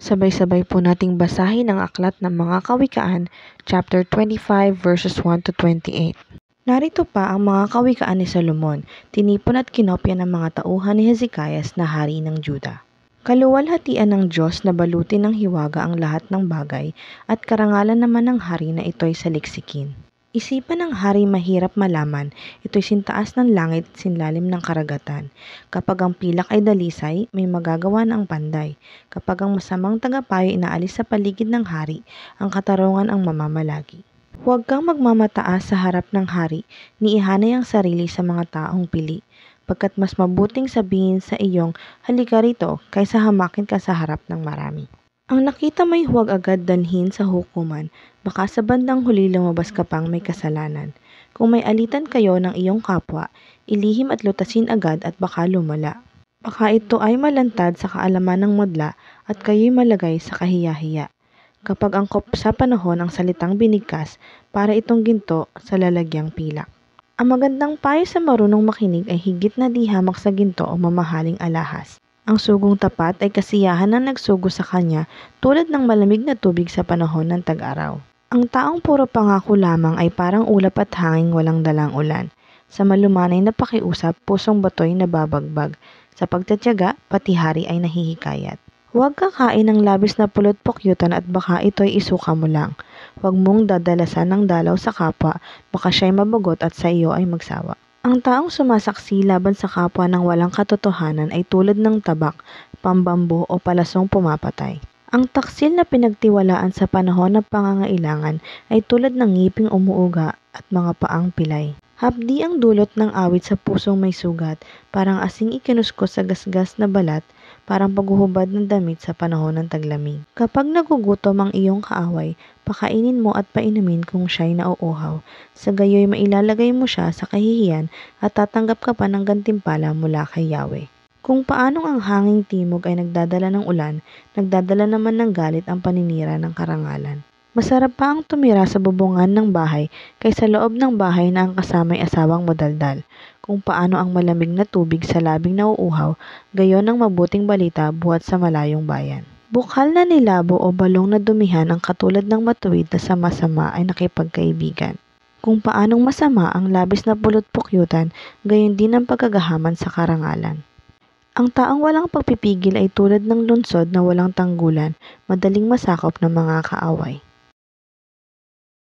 Sabay-sabay po nating basahin ang aklat ng mga kawikaan, chapter 25 verses 1 to 28. Narito pa ang mga kawikaan ni Solomon, tinipon at kinopya ng mga tauhan ni Hezekias na hari ng Juda. Kaluwalhatian ng Diyos na balutin ng hiwaga ang lahat ng bagay, at karangalan naman ng hari na ito'y saliksikin. Isipan ng hari mahirap malaman, ito'y sintaas ng langit at sinlalim ng karagatan. Kapag ang pilak ay dalisay, may magagawa na ang panday. Kapag ang masamang tagapayo inaalis sa paligid ng hari, ang katarungan ang mamamalagi. Huwag kang magmamataas sa harap ng hari, ni ihanay ang sarili sa mga taong pili. Pagkat mas mabuting sabihin sa iyong, halika rito, kaysa hamakin ka sa harap ng marami. Ang nakita mo'y huwag agad dalhin sa hukuman, baka sa bandang huli lumabas ka pang may kasalanan. Kung may alitan kayo ng iyong kapwa, ilihim at lutasin agad at baka lumala. Baka ito ay malantad sa kaalaman ng madla at kayo'y malagay sa kahiya-hiya. Kapag angkop sa panahon ang salitang binigkas, para itong ginto sa lalagyang pilak. Ang magandang payo sa marunong makinig ay higit na di hamak sa ginto o mamahaling alahas. Ang sugong tapat ay kasiyahan ng nagsugo sa kanya tulad ng malamig na tubig sa panahon ng tag-araw. Ang taong puro pangako lamang ay parang ulap at hanging walang dalang ulan. Sa malumanay na pakiusap, pusong bato'y nababagbag. Sa pagtatiyaga, pati hari ay nahihikayat. Huwag kakain ng labis na pulot-pukyutan at baka ito'y isuka mo lang. Huwag mong dadalasan ng dalaw sa kapwa, baka siya'y mabagot at sa iyo ay magsawa. Ang taong sumasaksi laban sa kapwa ng walang katotohanan ay tulad ng tabak, pambambo o palasong pumapatay. Ang taksil na pinagtiwalaan sa panahon ng pangangailangan ay tulad ng ngiping umuuga at mga paang pilay. Hapdi ang dulot ng awit sa pusong may sugat, parang asing ikinuskos sa gasgas na balat, parang paghuhubad ng damit sa panahon ng taglamig. Kapag nagugutom ang iyong kaaway, pakainin mo at painumin kung siya'y nauuhaw. Sa gayoy mailalagay mo siya sa kahihiyan at tatanggap ka pa ng gantimpala mula kay Yahweh. Kung paanong ang hanging timog ay nagdadala ng ulan, nagdadala naman ng galit ang paninira ng karangalan. Masarap pa ang tumira sa bubungan ng bahay kaysa loob ng bahay na ang kasama'y asawang madaldal. Kung paano ang malamig na tubig sa labing nauuhaw, gayon ang mabuting balita buhat sa malayong bayan. Bukal na nilabo o balong na dumihan ang katulad ng matuwid na sama-sama ay nakipagkaibigan. Kung paanong masama ang labis na pulot-pukyutan, gayon din ang pagkagahaman sa karangalan. Ang taong walang pagpipigil ay tulad ng lunsod na walang tanggulan, madaling masakop ng mga kaaway.